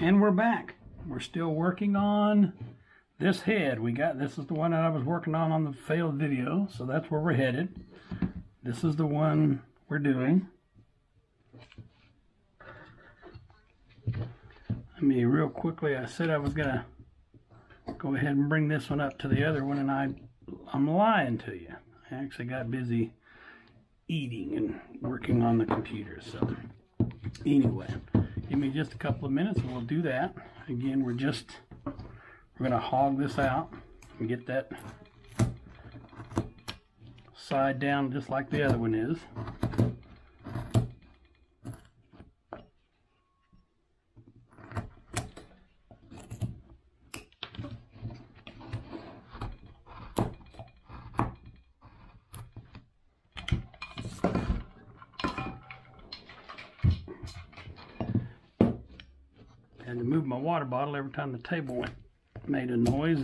And we're back. We're still working on this head. This is the one that I was working on the failed video, so that's where we're headed. This is the one we're doing. Let me real quickly, I said I was gonna go ahead and bring this one up to the other one, and I'm lying to you. I actually got busy eating and working on the computer. So anyway, give me just a couple of minutes and we'll do that. Again, we're gonna hog this out and get that side down just like the other one is. And to move my water bottle every time the table made a noise,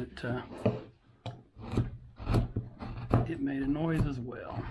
it made a noise as well.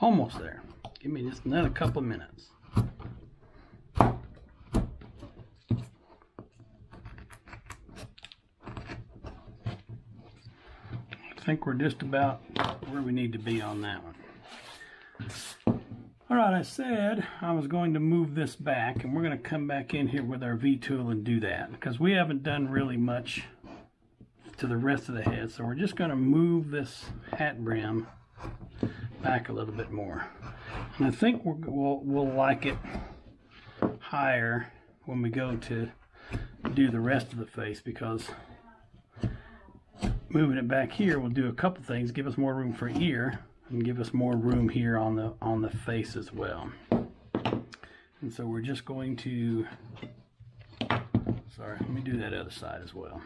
Almost there. Give me just another couple of minutes. I think we're just about where we need to be on that one. Alright, I said I was going to move this back, and we're going to come back in here with our V-tool and do that, because we haven't done really much to the rest of the head. So we're just going to move this hat brim back a little bit more, and I think we'll like it higher when we go to do the rest of the face, because moving it back here will do a couple things: give us more room for ear and give us more room here on the face as well. And so we're just going to, sorry, let me do that other side as well.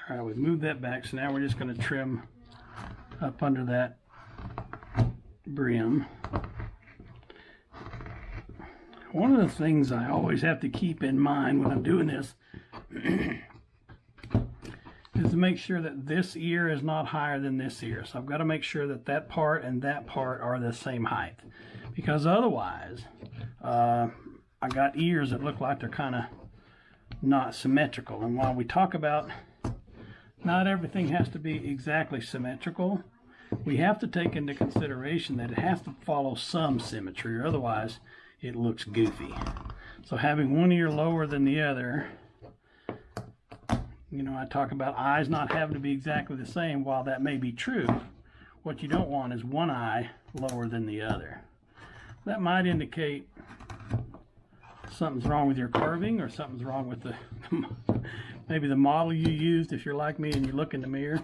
Alright, we've moved that back, so now we're just going to trim up under that brim. One of the things I always have to keep in mind when I'm doing this is to make sure that this ear is not higher than this ear. So I've got to make sure that that part and that part are the same height, because otherwise I got ears that look like they're kind of not symmetrical. And while we talk about not everything has to be exactly symmetrical, we have to take into consideration that it has to follow some symmetry, or otherwise it looks goofy. So having one ear lower than the other, you know, I talk about eyes not having to be exactly the same. While that may be true, what you don't want is one eye lower than the other. That might indicate something's wrong with your carving, or something's wrong with maybe the model you used. If you're like me and you look in the mirror,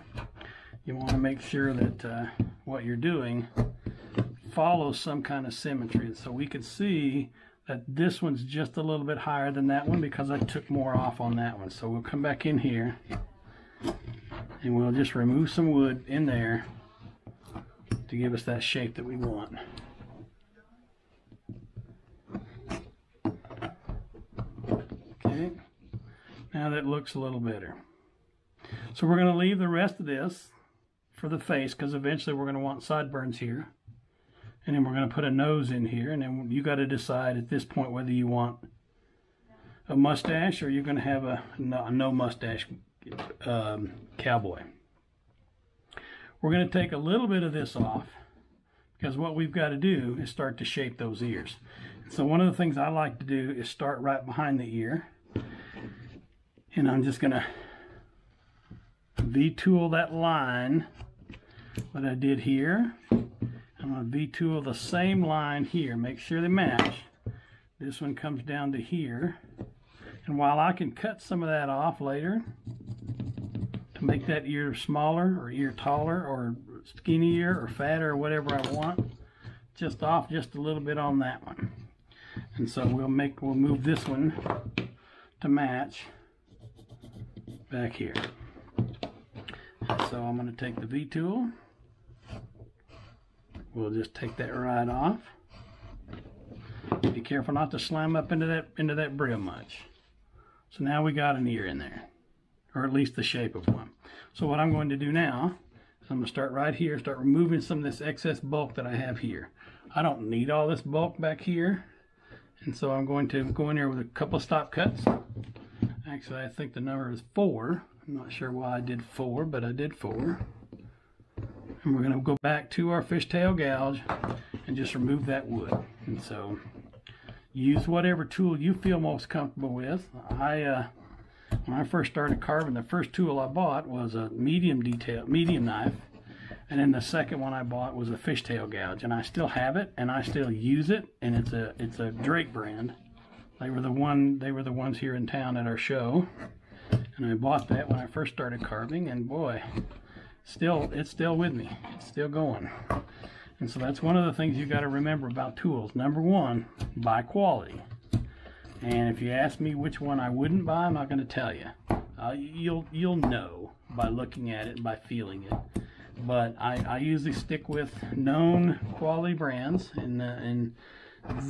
you want to make sure that what you're doing follows some kind of symmetry. So we can see that this one's just a little bit higher than that one because I took more off on that one. So we'll come back in here and we'll just remove some wood in there to give us that shape that we want. Okay, now that looks a little better. So we're going to leave the rest of this for the face, because eventually we're going to want sideburns here. And then we're going to put a nose in here, and then you got to decide at this point whether you want a mustache or you're going to have a no mustache cowboy. We're going to take a little bit of this off, because what we've got to do is start to shape those ears. So one of the things I like to do is start right behind the ear, and I'm just going to V-tool that line that I did here. I'm going to V-tool the same line here, make sure they match. This one comes down to here, and while I can cut some of that off later to make that ear smaller or ear taller or skinnier or fatter or whatever I want, just off just a little bit on that one. And so we'll move this one to match back here. So I'm going to take the V-tool. We'll just take that right off. Be careful not to slam up into that brim much. So now we got an ear in there, or at least the shape of one. So what I'm going to do now is I'm going to start right here, start removing some of this excess bulk that I have here. I don't need all this bulk back here, and so I'm going to go in there with a couple of stop cuts. Actually, I think the number is 4. I'm not sure why I did 4, but I did 4. And we're going to go back to our fishtail gouge and just remove that wood. And so use whatever tool you feel most comfortable with. When I first started carving, the first tool I bought was a medium knife, and then the second one I bought was a fishtail gouge, and I still have it and I still use it, and it's a Drake brand. They were the ones here in town at our show. And I bought that when I first started carving, and boy, it's still with me. It's still going. And so that's one of the things you got to remember about tools. Number one, buy quality. And if you ask me which one I wouldn't buy, I'm not going to tell you. You'll know by looking at it, by feeling it. But I usually stick with known quality brands, and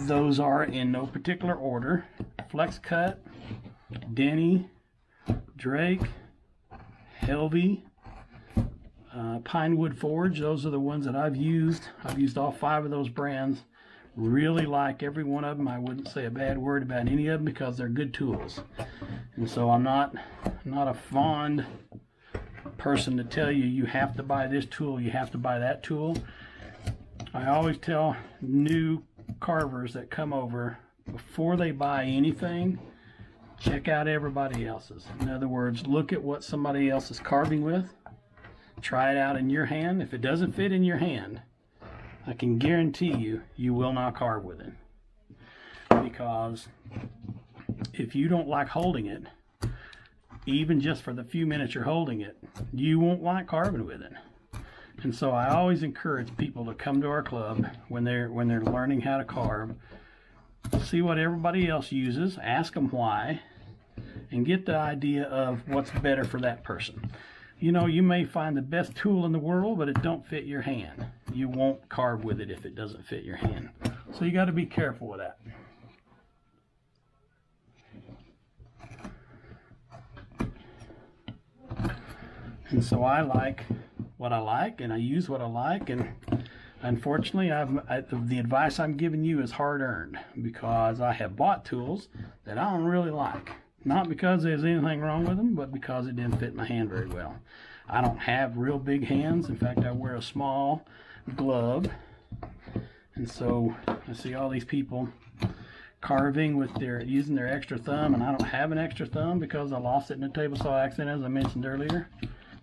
those are in no particular order: Flex Cut, Denny, Drake, Helvey, Pinewood Forge. Those are the ones that I've used. I've used all 5 of those brands. Really like every one of them. I wouldn't say a bad word about any of them because they're good tools. And so I'm not a fond person to tell you, you have to buy this tool, you have to buy that tool. I always tell new carvers that come over, before they buy anything, check out everybody else's. In other words, look at what somebody else is carving with. Try it out in your hand. If it doesn't fit in your hand, I can guarantee you, you will not carve with it. Because if you don't like holding it, even just for the few minutes you're holding it, you won't like carving with it. And so I always encourage people to come to our club when they're learning how to carve. See what everybody else uses, ask them why, and get the idea of what's better for that person. You know, you may find the best tool in the world, but it don't fit your hand. You won't carve with it if it doesn't fit your hand. So you got to be careful with that. And so I like what I like, and I use what I like, and unfortunately, the advice I'm giving you is hard-earned, because I have bought tools that I don't really like. Not because there's anything wrong with them, but because it didn't fit my hand very well. I don't have real big hands. In fact, I wear a small glove. And so I see all these people carving with using their extra thumb, and I don't have an extra thumb because I lost it in a table saw accident, as I mentioned earlier.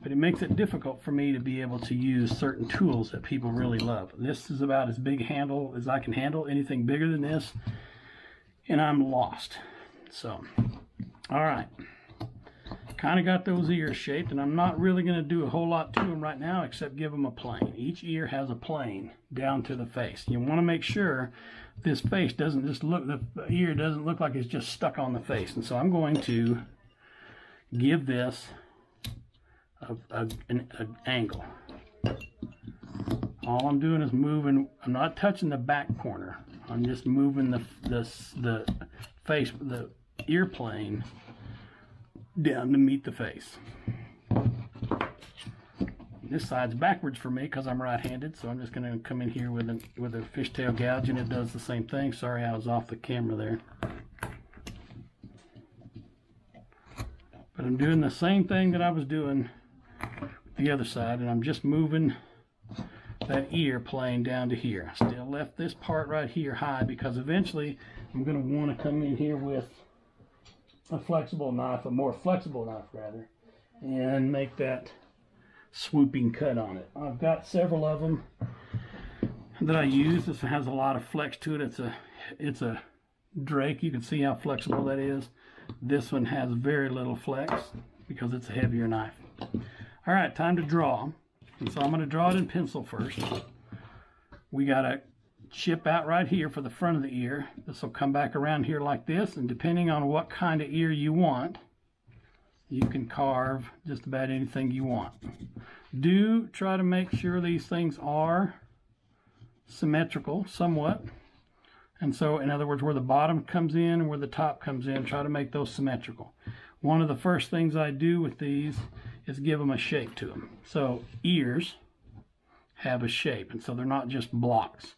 But it makes it difficult for me to be able to use certain tools that people really love. This is about as big a handle as I can handle. Anything bigger than this, and I'm lost. So, all right. Kind of got those ears shaped, and I'm not really going to do a whole lot to them right now except give them a plane. Each ear has a plane down to the face. You want to make sure this face doesn't just look, the ear doesn't look like it's just stuck on the face. And so I'm going to give this an angle. All I'm doing is moving. I'm not touching the back corner. I'm just moving the face, the ear plane down to meet the face. This side's backwards for me because I'm right-handed, so I'm just going to come in here with a fishtail gouge, and it does the same thing. Sorry, I was off the camera there. But I'm doing the same thing that I was doing with the other side, and I'm just moving that ear plane down to here. I still left this part right here high because eventually I'm going to want to come in here with a flexible knife, a more flexible knife rather, and make that swooping cut on it. I've got several of them that I use. This has a lot of flex to it. It's a Drake. You can see how flexible that is. This one has very little flex because it's a heavier knife. All right, time to draw. And so I'm going to draw it in pencil first. We got a chip out right here for the front of the ear. This will come back around here like this, and depending on what kind of ear you want, you can carve just about anything you want. Do try to make sure these things are symmetrical somewhat. And so, in other words, where the bottom comes in and where the top comes in, try to make those symmetrical. One of the first things I do with these is give them a shape to them. So ears have a shape, and so they're not just blocks.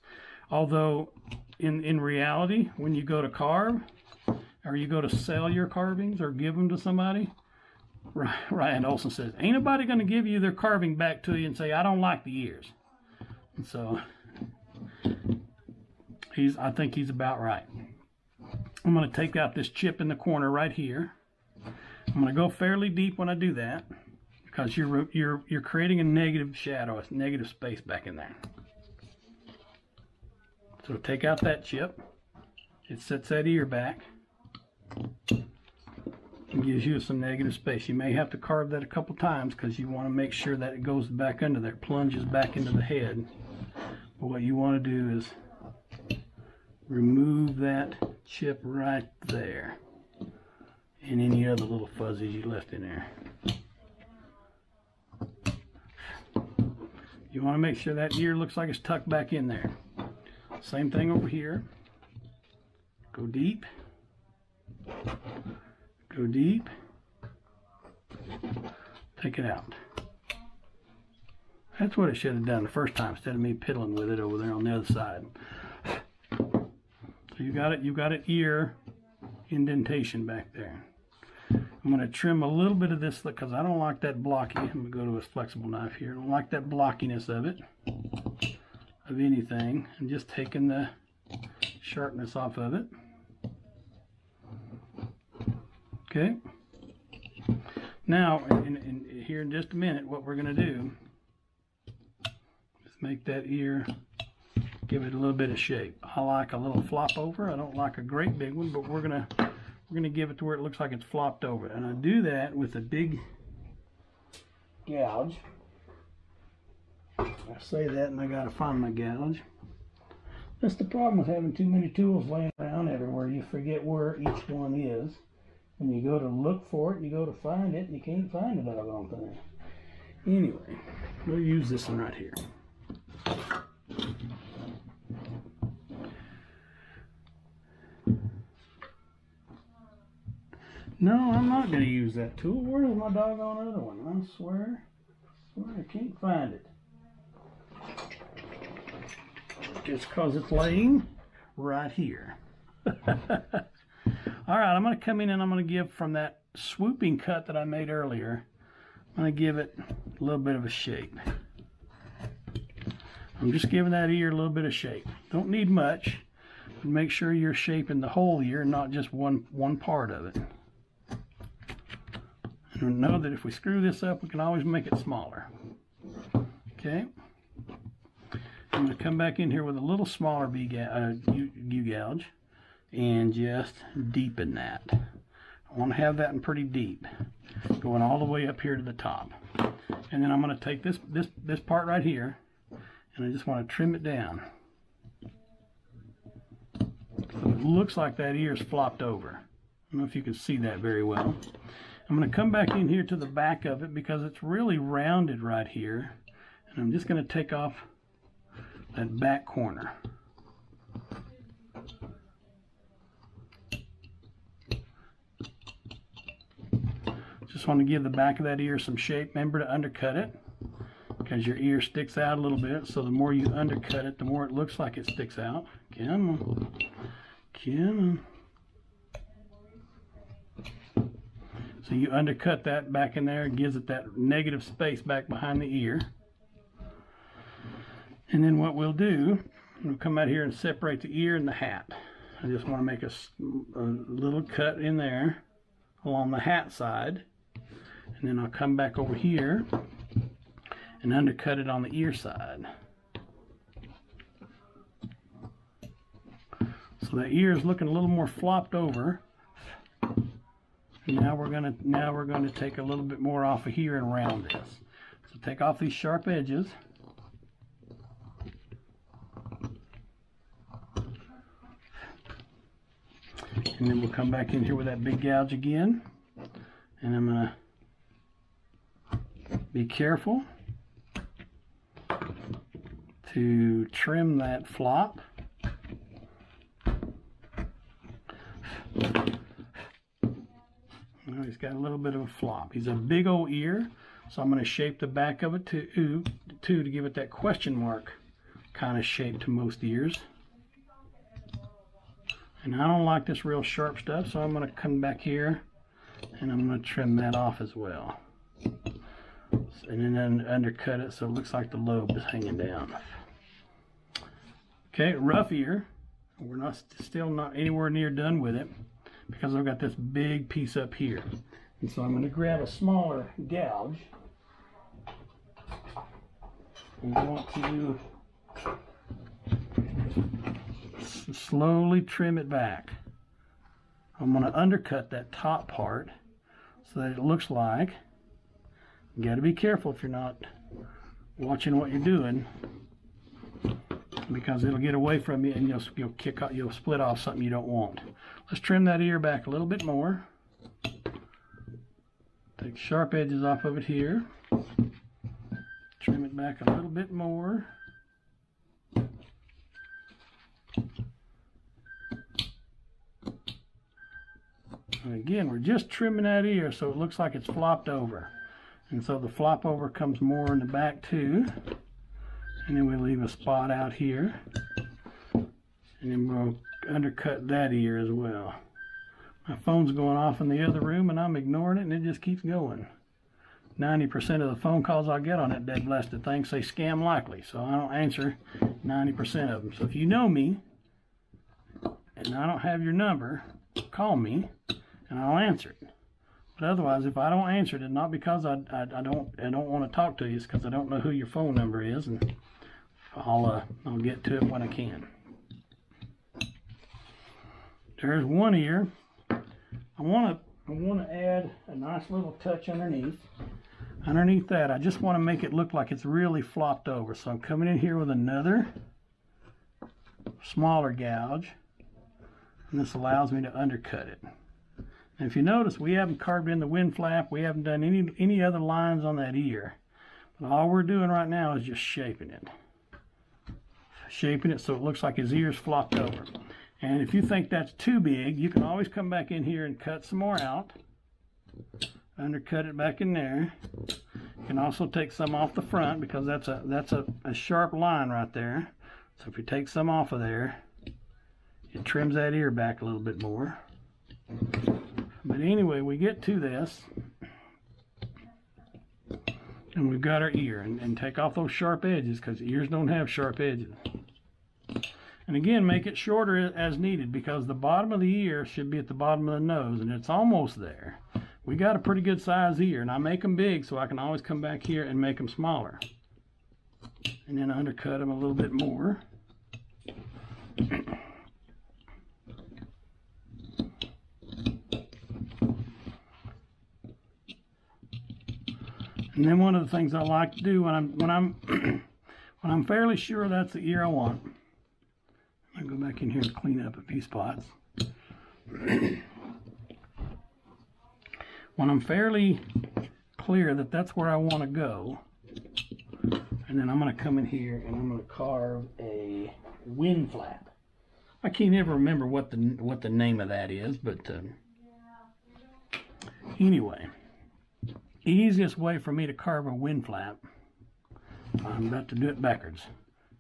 Although in reality, when you go to carve, or you go to sell your carvings or give them to somebody, Ryan Olson says, ain't nobody going to give you their carving back to you and say, I don't like the ears. And so I think he's about right. I'm going to take out this chip in the corner right here. I'm going to go fairly deep when I do that because you're creating a negative shadow, a negative space back in there. So take out that chip. It sets that ear back. It gives you some negative space. You may have to carve that a couple times because you want to make sure that it goes back under there, plunges back into the head. But what you want to do is remove that chip right there and any other little fuzzies you left in there. You want to make sure that ear looks like it's tucked back in there. Same thing over here. Go deep. Go deep. Take it out. That's what it should have done the first time instead of me piddling with it over there on the other side. So you've got an ear indentation back there. I'm going to trim a little bit of this because I don't like that blocky. I'm going to go to a flexible knife here. I don't like that blockiness of it, of anything. I'm just taking the sharpness off of it. Okay. Now, here in just a minute, what we're going to do is make that ear, give it a little bit of shape. I like a little flop over. I don't like a great big one, but we're gonna give it to where it looks like it's flopped over. And I do that with a big gouge. I say that and I gotta find my gouge. That's the problem with having too many tools laying around everywhere. You forget where each one is. When you go to look for it, you go to find it, and you can't find it doggone thing. Anyway, we'll use this one right here. No, I'm not going to use that tool. Where's my doggone other one? I swear I can't find it. Just because it's laying right here. All right, I'm going to come in and I'm going to give from that swooping cut that I made earlier, I'm going to give it a little bit of a shape. I'm just giving that ear a little bit of shape. Don't need much, but make sure you're shaping the whole ear, not just one part of it. And know that if we screw this up, we can always make it smaller. Okay. I'm going to come back in here with a little smaller gouge and just deepen that. I want to have that in pretty deep, going all the way up here to the top. And then I'm going to take this part right here, and I just want to trim it down. So it looks like that ear is flopped over. I don't know if you can see that very well. I'm going to come back in here to the back of it because it's really rounded right here. And I'm just going to take off that back corner. Just want to give the back of that ear some shape. Remember to undercut it, because your ear sticks out a little bit. So the more you undercut it, the more it looks like it sticks out. Come on. Come on. So you undercut that back in there. It gives it that negative space back behind the ear. And then what we'll do, we'll come out here and separate the ear and the hat. I just want to make a little cut in there along the hat side. And then I'll come back over here and undercut it on the ear side. So the ear is looking a little more flopped over. Now we're gonna take a little bit more off of here and round this. So take off these sharp edges. And then we'll come back in here with that big gouge again. And I'm gonna be careful to trim that flop. Now he's got a little bit of a flop. He's a big old ear, so I'm going to shape the back of it to give it that question mark kind of shape to most ears. And I don't like this real sharp stuff, so I'm going to come back here and I'm going to trim that off as well. And then undercut it so it looks like the lobe is hanging down. Okay, rough ear. We're still not anywhere near done with it because I've got this big piece up here. And so I'm going to grab a smaller gouge. We want to slowly trim it back. I'm going to undercut that top part so that it looks like, you got to be careful if you're not watching what you're doing, because it'll get away from you and you'll split off something you don't want. Let's trim that ear back a little bit more. Take sharp edges off of it here. Trim it back a little bit more. And again, we're just trimming that ear so it looks like it's flopped over. And so the flop over comes more in the back too. And then we leave a spot out here. And then we'll undercut that ear as well. My phone's going off in the other room and I'm ignoring it and it just keeps going. 90% of the phone calls I get on that dead blasted thing say scam likely, so I don't answer 90% of them. So if you know me and I don't have your number, call me and I'll answer it. But otherwise, if I don't answer it, it's not because I don't want to talk to you. It's because I don't know who your phone number is, and I'll get to it when I can. There's one ear. I want to add a nice little touch underneath. Underneath that, I just want to make it look like it's really flopped over. So I'm coming in here with another smaller gouge, and this allows me to undercut it. And if you notice, we haven't carved in the wind flap. We haven't done any other lines on that ear. But all we're doing right now is just shaping it. Shaping it so it looks like his ear's flopped over. And if you think that's too big, you can always come back in here and cut some more out. Undercut it back in there. You can also take some off the front because that's a sharp line right there. So if you take some off of there, it trims that ear back a little bit more. But anyway, we get to this, and we've got our ear, and take off those sharp edges because ears don't have sharp edges. And again, make it shorter as needed because the bottom of the ear should be at the bottom of the nose, and it's almost there. We got a pretty good size ear, and I make them big so I can always come back here and make them smaller. And then undercut them a little bit more. And then one of the things I like to do when I'm fairly sure that's the ear I want, I'll go back in here and clean up a few spots. When I'm fairly clear that that's where I want to go, and then I'm going to come in here and I'm going to carve a wind flap. I can't ever remember what the name of that is, but anyway. easiest way for me to carve a wind flap, I'm about to do it backwards,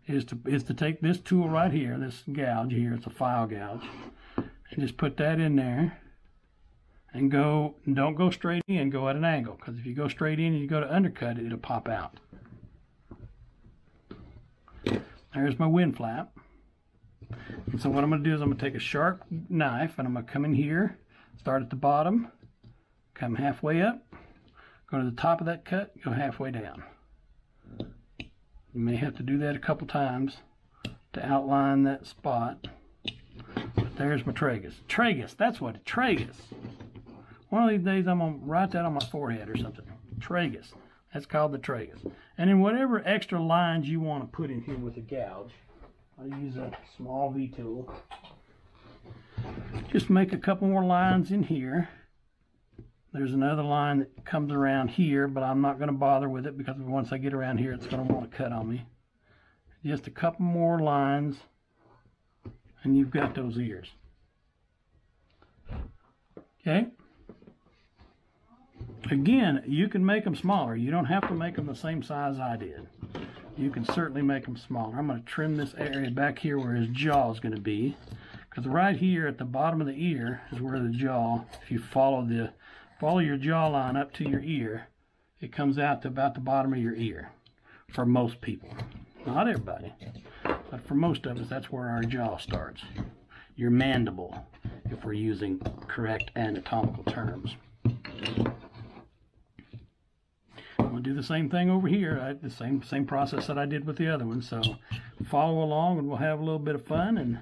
is to take this tool right here, this gouge here, it's a file gouge, and just put that in there and don't go straight in, go at an angle, because if you go straight in and you go to undercut it, it'll pop out. There's my wind flap. And so what I'm going to do is I'm going to take a sharp knife and I'm going to come in here, start at the bottom, come halfway up, go to the top of that cut, go halfway down. You may have to do that a couple times to outline that spot. But there's my tragus. Tragus, that's what, tragus. One of these days I'm going to write that on my forehead or something. Tragus, that's called the tragus. And then whatever extra lines you want to put in here with a gouge, I'll use a small V tool. Just make a couple more lines in here. There's another line that comes around here, but I'm not going to bother with it because once I get around here, it's going to want to cut on me. Just a couple more lines, and you've got those ears. Okay? Again, you can make them smaller. You don't have to make them the same size I did. You can certainly make them smaller. I'm going to trim this area back here where his jaw is going to be, because right here at the bottom of the ear is where the jaw, if you follow your jawline up to your ear, it comes out to about the bottom of your ear for most people. Not everybody, but for most of us, that's where our jaw starts. Your mandible, if we're using correct anatomical terms. I'm going to do the same thing over here, the same process that I did with the other one. So follow along and we'll have a little bit of fun. And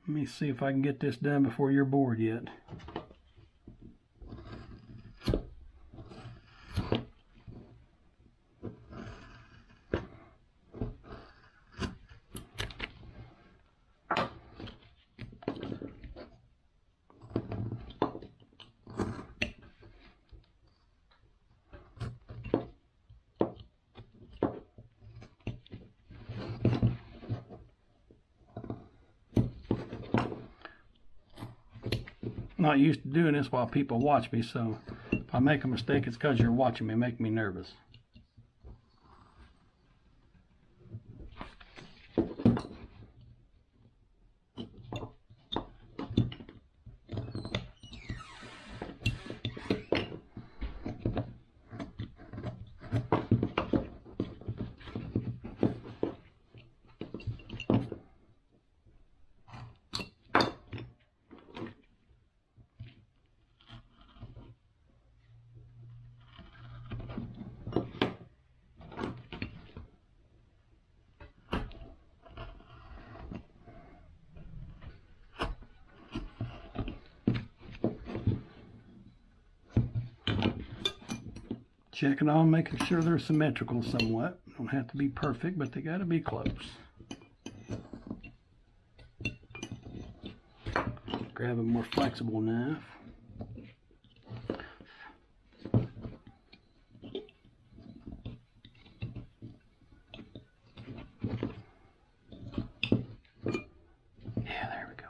let me see if I can get this done before you're bored yet. Not used to doing this while people watch me, so if I make a mistake, it's because you're watching me, make me nervous. Checking on, making sure they're symmetrical somewhat. Don't have to be perfect, but they got to be close. Grab a more flexible knife. Yeah, there we go.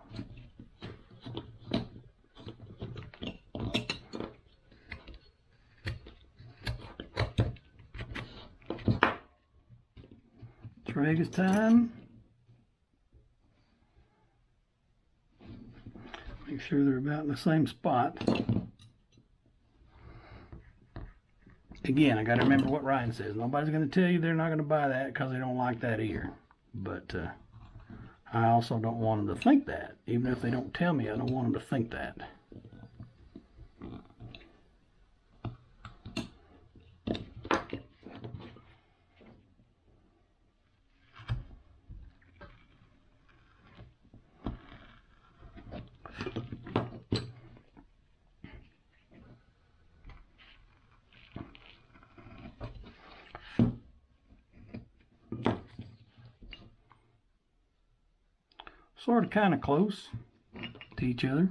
Tragus time. Make sure they're about in the same spot. Again, I got to remember what Ryan says. Nobody's going to tell you they're not going to buy that because they don't like that ear. But I also don't want them to think that. Even if they don't tell me, I don't want them to think that. Sort of kind of close to each other.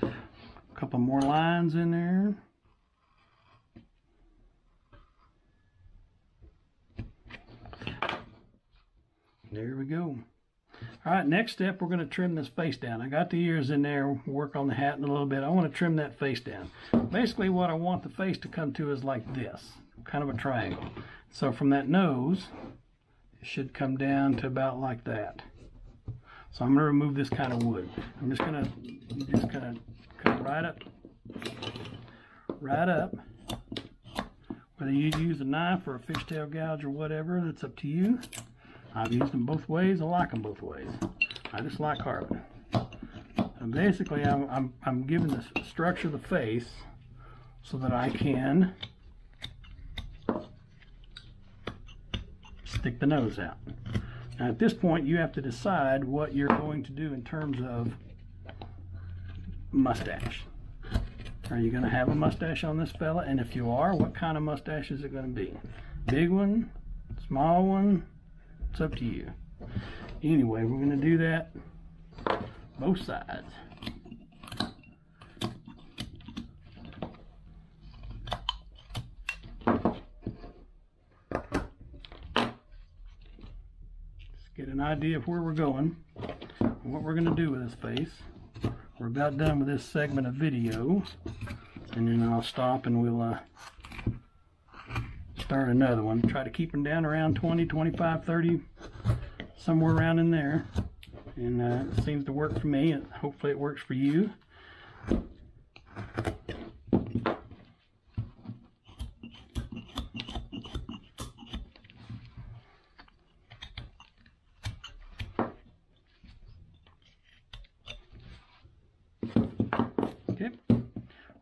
A couple more lines in there. There we go. All right, next step, we're going to trim this face down. I got the ears in there, work on the hat in a little bit. I want to trim that face down. Basically, what I want the face to come to is like this, kind of a triangle. So from that nose, it should come down to about like that. So I'm going to remove this kind of wood. I'm just going to cut right up. Right up. Whether you use a knife or a fishtail gouge or whatever, that's up to you. I've used them both ways. I like them both ways. I just like carving. And basically, I'm giving the structure of the face so that I can stick the nose out. Now, at this point, you have to decide what you're going to do in terms of mustache. Are you going to have a mustache on this fella? And if you are, what kind of mustache is it going to be? Big one? Small one? It's up to you. Anyway, we're going to do that both sides. Just get an idea of where we're going and what we're going to do with this face. We're about done with this segment of video, and then I'll stop and we'll start another one. Try to keep them down around 20, 25, 30, somewhere around in there. And it seems to work for me, and hopefully it works for you. Okay,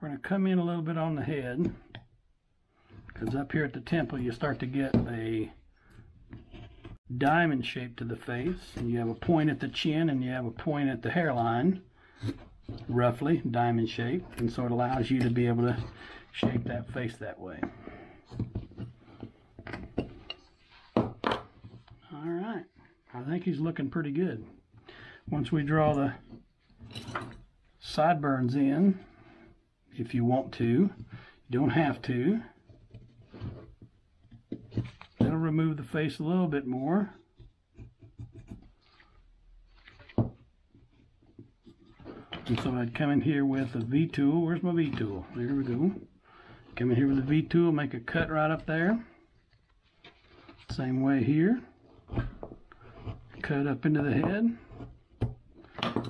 we're going to come in a little bit on the head, because up here at the temple you start to get a diamond shape to the face, and you have a point at the chin and you have a point at the hairline, roughly diamond shape, and so it allows you to be able to shape that face that way. Alright, I think he's looking pretty good. Once we draw the sideburns in, if you want to, you don't have to. That'll remove the face a little bit more. And so I'd come in here with a V-tool. Where's my V-tool? There we go. Come in here with a V-tool, make a cut right up there. Same way here. Cut up into the head.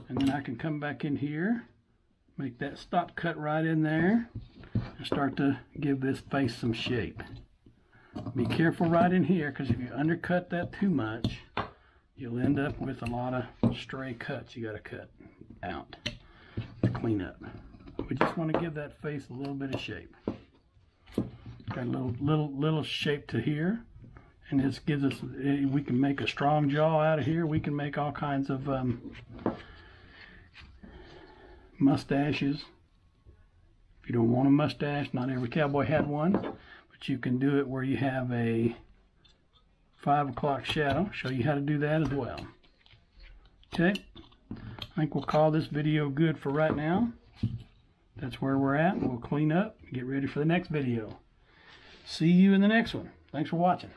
And then I can come back in here, make that stop cut right in there, and start to give this face some shape. Be careful right in here, because if you undercut that too much, you'll end up with a lot of stray cuts you got to cut out to clean up. We just want to give that face a little bit of shape. Got a little shape to here, and this gives us, we can make a strong jaw out of here. We can make all kinds of mustaches. If you don't want a mustache, not every cowboy had one, but you can do it where you have a 5 o'clock shadow. Show you how to do that as well. Okay, I think we'll call this video good for right now. That's where we're at. We'll clean up and get ready for the next video. See you in the next one. Thanks for watching.